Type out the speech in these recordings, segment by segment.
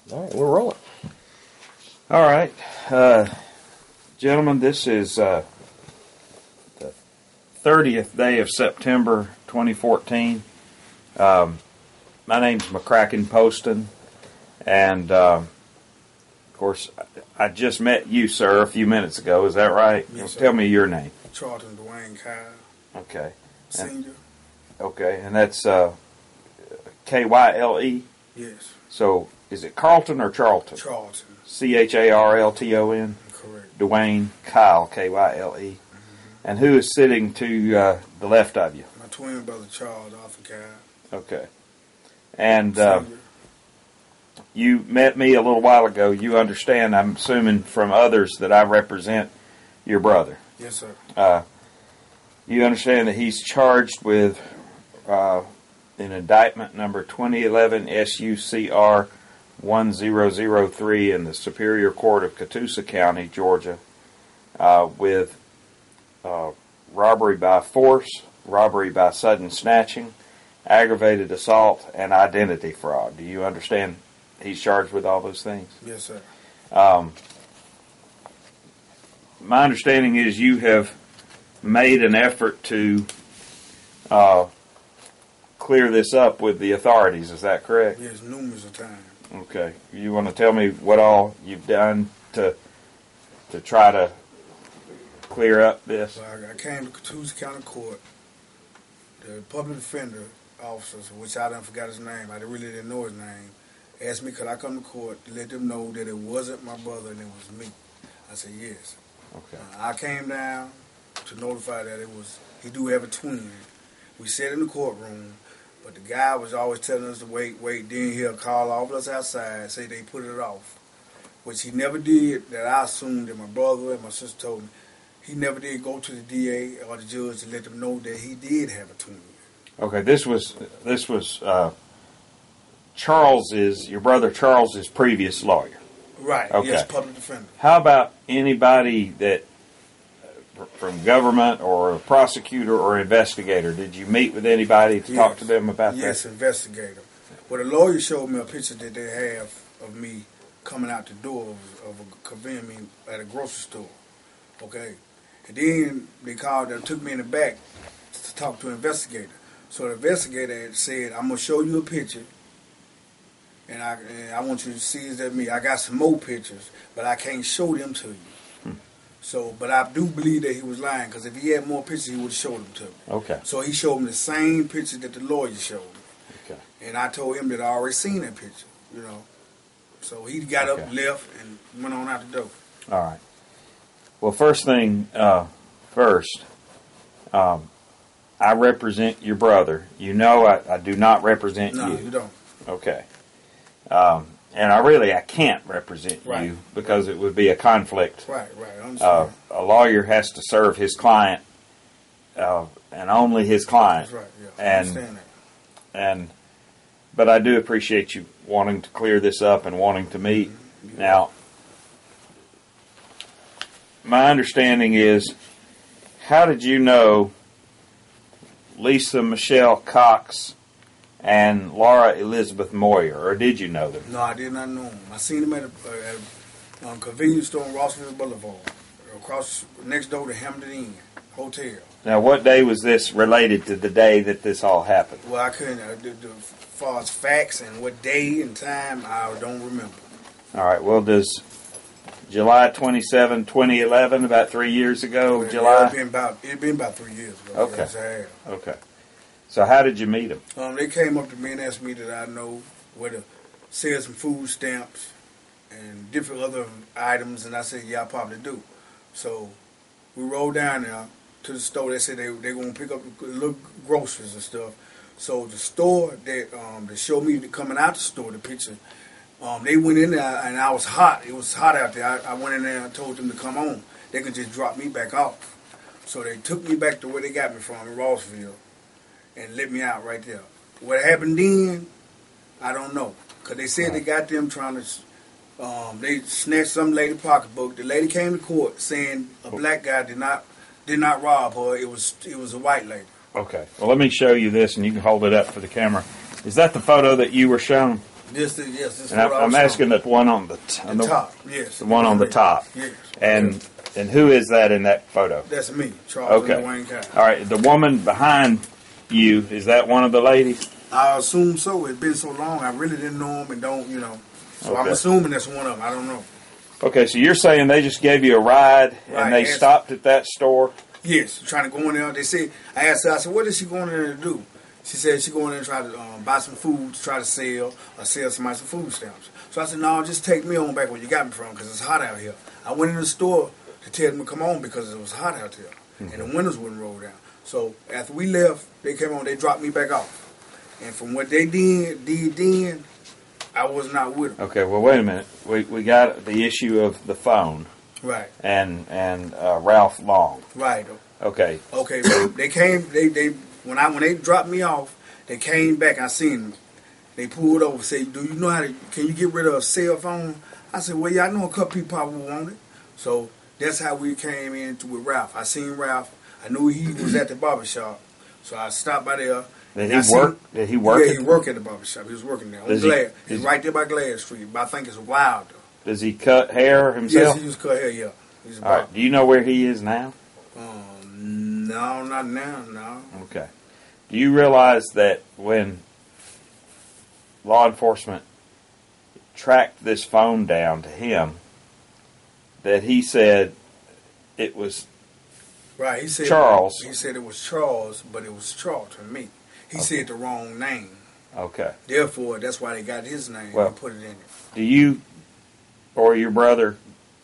All right, we're rolling. All right, gentlemen, this is the 30th day of September 2014. My name's McCracken Poston, and of course, I just met you, sir, a few minutes ago. Is that right? Yes, sir. Tell me your name. Charlton Dwayne Kyle, Okay. Senior. Okay, and that's K-Y-L-E? Yes, So, is it Carlton or Charlton? Charlton. C-H-A-R-L-T-O-N? Correct. Dwayne Kyle, K-Y-L-E. And who is sitting to the left of you? My twin brother Charles Arthur Kyle. Okay. And Senior. you met me a little while ago. You understand, I'm assuming from others, that I represent your brother. Yes, sir. You understand that he's charged with an indictment number 2011 SUCR 1003 in the Superior Court of Catoosa County, Georgia, with robbery by force, robbery by sudden snatching, aggravated assault, and identity fraud. Do you understand he's charged with all those things? Yes, sir. My understanding is you have made an effort to clear this up with the authorities. Is that correct? Yes, numerous of times. Okay. You want to tell me what all you've done to try to clear up this? So I came to Catoosa County Court. The public defender officer, which I done forgot his name, I really didn't know his name, asked me could I come to court to let them know that it wasn't my brother and it was me. I said yes. Okay. I came down to notify that it was, he do have a twin. We sat in the courtroom, but the guy was always telling us to wait, then he'll call all of us outside, say they put it off, which he never did. That I assumed that my brother and my sister told me. He never did go to the DA or the judge to let them know that he did have a twin. Okay. This was Charles's, your brother Charles's previous lawyer. Right. Okay. Yes, public defender. How about anybody that from government or a prosecutor or investigator? Did you meet with anybody to talk to them about that? Yes, investigator. Well, the lawyer showed me a picture that they have of me coming out the door of a convenience me at a grocery store. Okay. And then they took me in the back to talk to an investigator. So the investigator had said, I'm going to show you a picture, and I want you to see is that me. I got some more pictures, but I can't show them to you. So, but I do believe that he was lying, because if he had more pictures, he would have showed them to me. Okay. So he showed me the same picture that the lawyer showed me. Okay. And I told him that I already seen that picture, you know. So he got up, left, and went on out the door. All right. Well, first thing first, I represent your brother. You know I do not represent you. No, you don't. Okay. And I can't represent you because it would be a conflict. Right, I understand. A lawyer has to serve his client and only his client. That's right, yeah. I understand that. But I do appreciate you wanting to clear this up and wanting to meet. Mm-hmm. Now, my understanding is, how did you know Lisa Michelle Cox and Laura Elizabeth Moyer, or did you know them? No, I did not know them. I seen them at a convenience store on Rossville Boulevard, across next door to Hampton Inn Hotel. Now, what day was this related to the day that this all happened? Well, I couldn't. As far as facts and what day and time, I don't remember. All right. Well, does July 27, 2011, about 3 years ago, Well, July? It'd been about 3 years ago. Okay. Yes, I have. Okay. So how did you meet them? They came up to me and asked me that I know where to sell some food stamps and different other items, and I said, yeah, I probably do. So we rolled down there to the store. They said they're going to pick up little groceries and stuff. So the store that showed me coming out the store, the picture, they went in there, and I was hot. It was hot out there. I went in there and told them to come on. They could just drop me back off. So they took me back to where they got me from in Rossville and let me out right there. What happened then, I don't know. Because they said they got them trying to, they snatched some lady pocketbook. The lady came to court saying a black guy did not rob her. It was a white lady. Okay. Well, let me show you this, and you can hold it up for the camera. Is that the photo that you were shown? This is And what I I'm was asking showing. the one on the Top. Yes. the one on the top. Yes. And who is that in that photo? That's me, Charles Okay. Wayne County. All right. The woman behind you, is that one of the ladies? I assume so. It's been so long. I really didn't know him and don't, So I'm Okay. assuming that's one of them. I don't know. Okay, so you're saying they just gave you a ride and they yes. stopped at that store? Yes, trying to go in there. They said, I asked her, I said, what is she going in there to do? She said she going in there and try to buy some food to try to sell or sell somebody some food stamps. So I said, no, just take me on back where you got me from because it's hot out here. I went in the store to tell them to come on because it was hot out here and the windows wouldn't roll down. So after we left, they came on, they dropped me back off. And from what they did then, I was not with them. Okay, well, wait a minute. We got the issue of the phone. Right. And Ralph Long. Right. Okay. Okay, but they came, when they dropped me off, they came back, I seen them. They pulled over, said, do you know can you get rid of a cell phone? I said, well, yeah, I know a couple people probably want it. So that's how we came into with Ralph. I seen Ralph. I knew he was at the barbershop. So I stopped by there. Did he work? Did he work? Yeah, he worked at the barbershop. He was working there. On Glad. He's right there by Glad Street. But I think it's Wilder. Does he cut hair himself? Yes, he used to cut hair, yeah. He's All right. Do you know where he is now? No, not now, no. Okay. Do you realize that when law enforcement tracked this phone down to him, that he said it was right, he said Charles? He said it was Charles, but it was Charles to me. He said the wrong name. Okay. Therefore, that's why they got his name and put it in it. Do you or your brother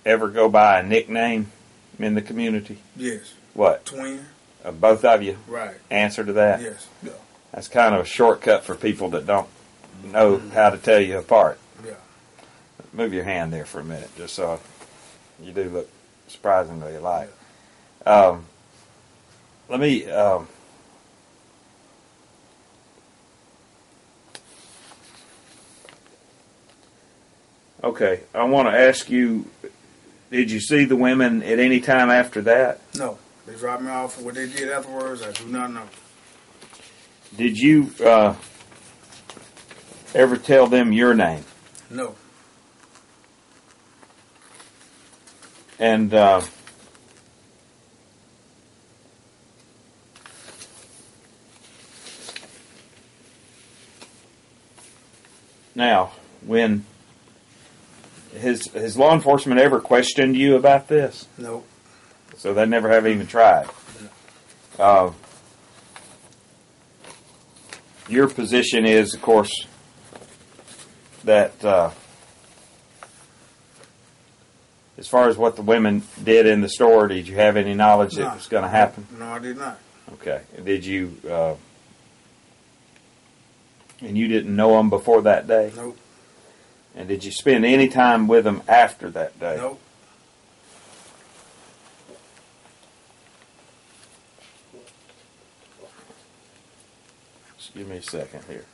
ever go by a nickname in the community? Yes. What? Twin. Both of you? Right. Answer to that? Yes. Yeah. That's kind of a shortcut for people that don't know how to tell you apart. Yeah. Move your hand there for a minute, just so you do look surprisingly alike. Let me... Okay, I want to ask you, did you see the women at any time after that? No. They dropped me off. What they did afterwards, I do not know. Did you ever tell them your name? No. And now, when has law enforcement ever questioned you about this? No. So they never have even tried. Your position is, of course, that as far as what the women did in the store, did you have any knowledge that was going to happen? No, I did not. Okay. Did you? And you didn't know them before that day? Nope. And did you spend any time with them after that day? Nope. Just give me a second here.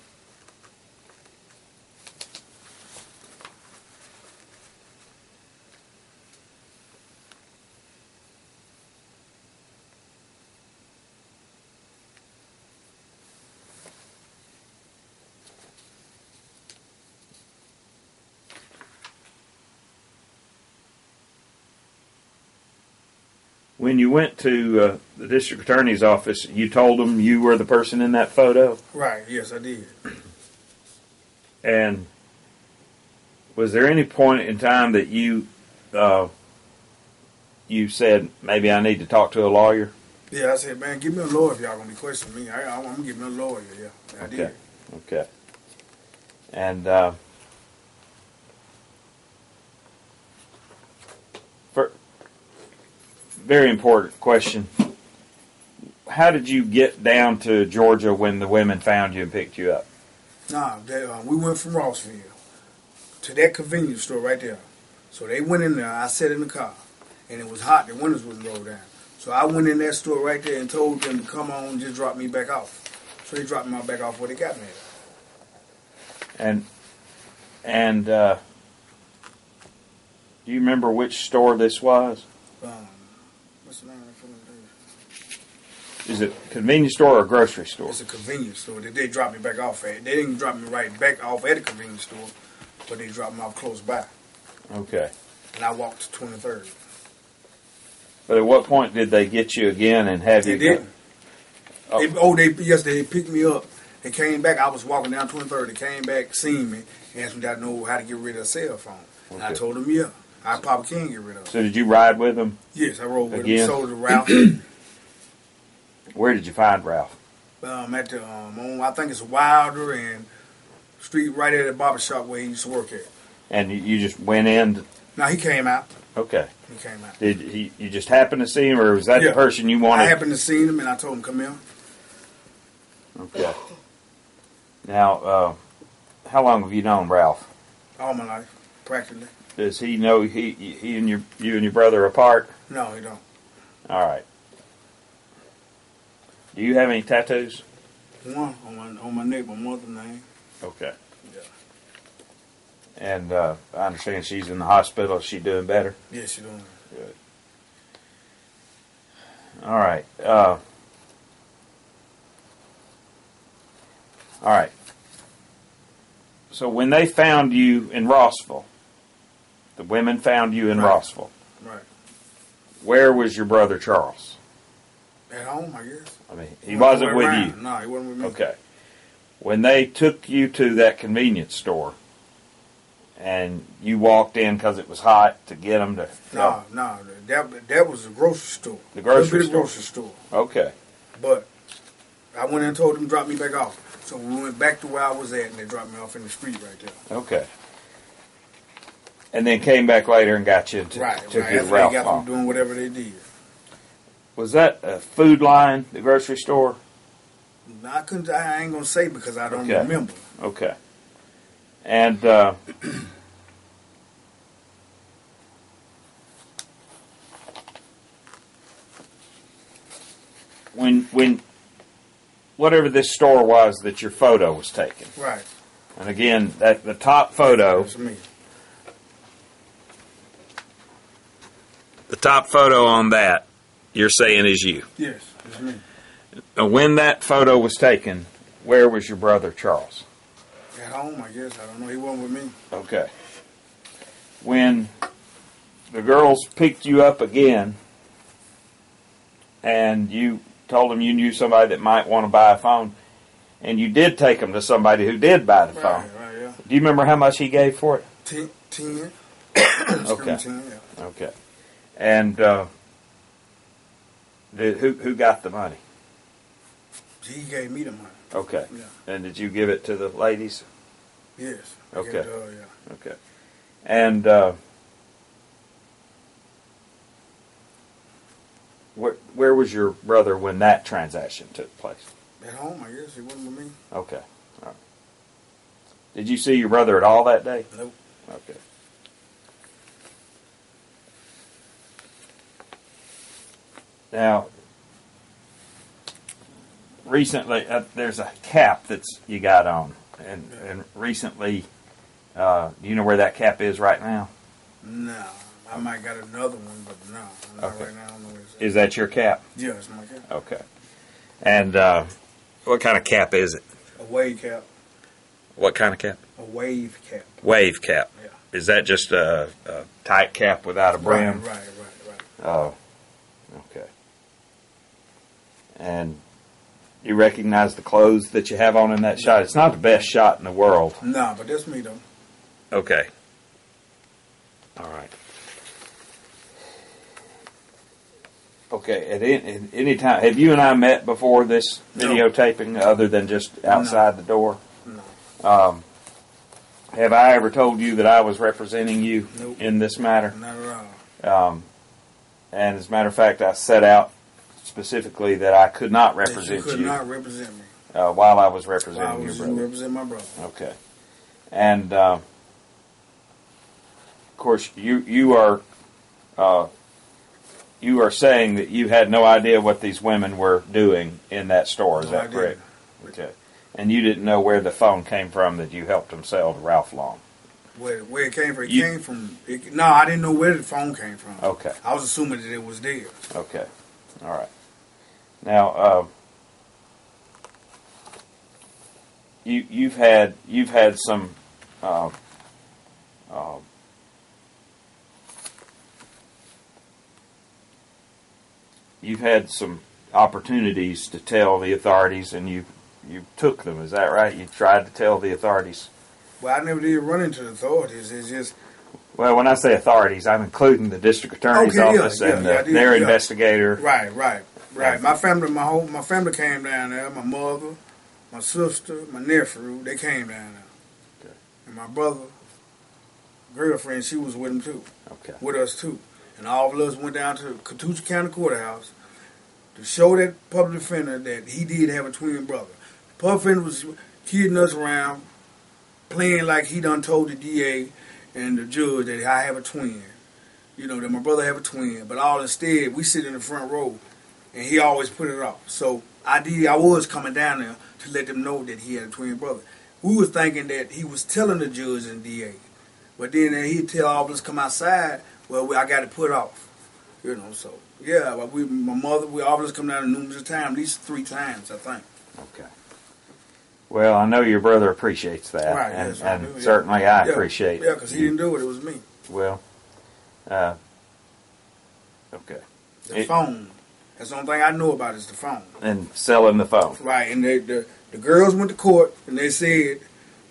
When you went to the district attorney's office, you told them you were the person in that photo? Right, yes, I did. And was there any point in time that you said, maybe I need to talk to a lawyer? Yeah, I said, man, give me a lawyer if y'all going to be questioning me. I'm going to give me a lawyer, yeah. I did. Okay. And very important question. How did you get down to Georgia when the women found you and picked you up? We went from Rossville to that convenience store right there. So they went in there. I sat in the car, and it was hot. The windows wouldn't roll down. So I went in that store right there and told them to come on and just drop me back off. So they dropped me back off where they got me at. And do you remember which store this was? What's the name of Is it a convenience store or a grocery store? It's a convenience store that they dropped me back off at. They didn't drop me right back off at a convenience store, but they dropped me off close by. Okay. And I walked to 23rd. But at what point did they get you again and have They you? didn't. Oh. They picked me up. They came back. I was walking down 23rd. They came back, seen me, and asked me did I know how to get rid of a cell phone. And I told them, yeah, I probably can get rid of it. So did you ride with them? Yes, I rode with Again? them. Sold to Ralph. Where did you find Ralph? At the, I think it's Wilder and street right at the barber shop where he used to work at. And you just went in? No, he came out. Okay. He came out. Did you just happen to see him, or was that the person you wanted? I happened to see him, and I told him, come here. Okay. Now, how long have you known Ralph? All my life, practically. Does he know he and you and your brother are apart? No, he don't. All right. Do you have any tattoos? One on my neck, my mother's name. Okay. Yeah. And I understand she's in the hospital. Is she doing better? Yes, she's doing. Good. All right. All right. So when they found you in Rossville, the women found you in Rossville. Right. Where was your brother Charles? At home, I guess. I mean, he wasn't with you. No, he wasn't with me. Okay. When they took you to that convenience store and you walked in because it was hot to get them to... No, that was a grocery store. The grocery store? Grocery store. Okay. But I went and told them to drop me back off. So we went back to where I was at, and they dropped me off in the street right there. Okay. And then came back later and got you and took you to After Ralph they got Farm. them doing whatever they did. Was that a Food Line, the grocery store? I ain't gonna say because I don't remember. Okay. And when whatever this store was that your photo was taken. Right. And again, that the top photo. That's me. The top photo on that, you're saying is you. Yes, it's me. Now, when that photo was taken, where was your brother Charles? At home, I guess. I don't know. He wasn't with me. Okay. When the girls picked you up again and you told them you knew somebody that might want to buy a phone, and you did take them to somebody who did buy the phone. Right, yeah. Do you remember how much he gave for it? 10. Okay. 10, yeah. Okay. And who got the money? He gave me the money. Okay. Yeah. And did you give it to the ladies? Yes. Okay. Gave it to her, yeah. Okay. And where was your brother when that transaction took place? At home, I guess. He wasn't with me. Okay. All right. Did you see your brother at all that day? Nope. Okay. Now, recently, there's a cap that's you got on, and recently, do you know where that cap is right now? No. I might got another one, but no. Not right now. I don't know where it's at. Is that your cap? Yeah, it's my cap. Okay. And what kind of cap is it? A wave cap. What kind of cap? A wave cap. Wave cap. Yeah. Is that just a tight cap without a brim? Right. Oh, okay. And you recognize the clothes that you have on in that shot? It's not the best shot in the world. No, but that's me, though. Okay. All right. Okay, at any time, have you and I met before this videotaping other than just outside the door? No. Have I ever told you that I was representing you in this matter? Not at all. And as a matter of fact, I set out specifically that I could not represent you. Could not represent me. While I was representing your brother. Represent my brother. Okay. And, of course, you are saying that you had no idea what these women were doing in that store. Is that correct? Okay. And you didn't know where the phone came from that you helped them sell to Ralph Long? Where it came from? It came from... No, I didn't know where the phone came from. Okay. I was assuming that it was theirs. Okay. All right. Now, you've had some you've had some opportunities to tell the authorities, and you took them. Is that right? You tried to tell the authorities. Well, I never did run into the authorities. It's just. Well, when I say authorities, I'm including the district attorney's office and their investigator. Right. My family came down there. My mother, my sister, my nephew, they came down there. Okay. And my brother, girlfriend, she was with him too. Okay. With us too. And all of us went down to the Chattanooga County Courthouse to show that public defender that he did have a twin brother. The public defender was kidding us around, playing like he done told the DA and the judge that I have a twin. You know, that my brother have a twin. But all instead, we sit in the front row, and he always put it off. So I was coming down there to let them know that he had a twin brother. We was thinking that he was telling the judge and the DA. But then he'd tell all of us come outside, well, I got it put off. You know, so, yeah, my mother, all of us come down numerous times, at least 3 times, I think. Okay. Well, I know your brother appreciates that, right, and do, certainly I appreciate it. Yeah, because he didn't do it, it was me. Well, okay. The phone. That's the only thing I know about is the phone. And selling the phone. Right, and the girls went to court, and they said,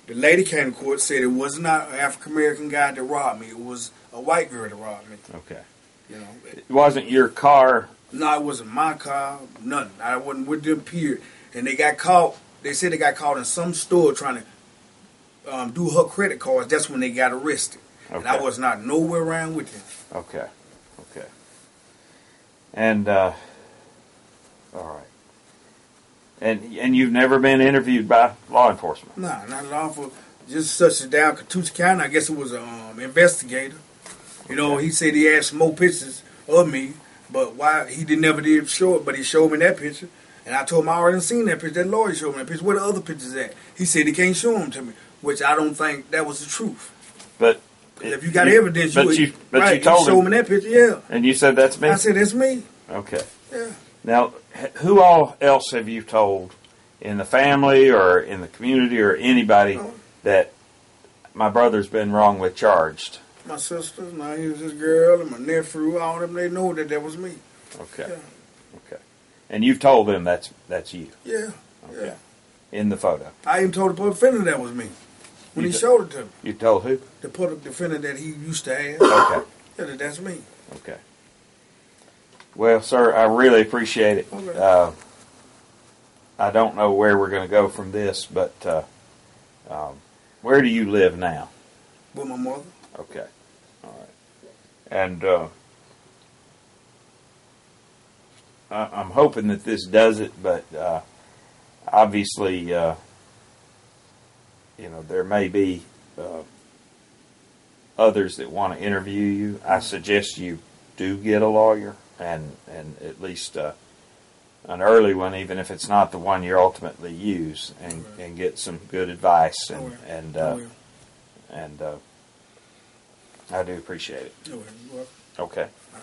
the lady came to court, said it was not an African-American guy that robbed me, it was a white girl that robbed me. Okay. You know, it wasn't your car? No, it wasn't my car, nothing. I wasn't with them, period. And they got caught. They said they got caught in some store trying to do her credit cards. That's when they got arrested. Okay. And I was not nowhere around with them. Okay. And, all right. And you've never been interviewed by law enforcement? No, not law enforcement. Just such as down Chattanooga County. I guess it was an investigator. You know, he said he had some more pictures of me, but why he never did show it, but he showed me that picture. And I told him I already seen that picture. That lawyer showed me that picture. Where the other pictures at? He said he can't show them to me, which I don't think that was the truth. But if you got evidence, you told show me that picture, yeah. And you said that's me? I said that's me. Okay. Yeah. Now, who all else have you told in the family or in the community or anybody that my brother's been wrongly charged? My sisters, my his girl, and my nephew, all of them, they know that was me. Okay. Yeah. Okay. And you've told them that's you? Yeah. Okay. Yeah. In the photo? I even told the public defender that was me when he showed it to me. You told who? The public defender that he used to have. Okay. Yeah, that's me. Okay. Well, sir, I really appreciate it. Okay. I don't know where we're going to go from this, but where do you live now? With my mother. Okay. All right. And I'm hoping that this does it, but obviously, there may be others that want to interview you. I suggest you do get a lawyer, and at least an early one, even if it's not the one you ultimately use, and get some good advice. And I do appreciate it. Okay. Okay.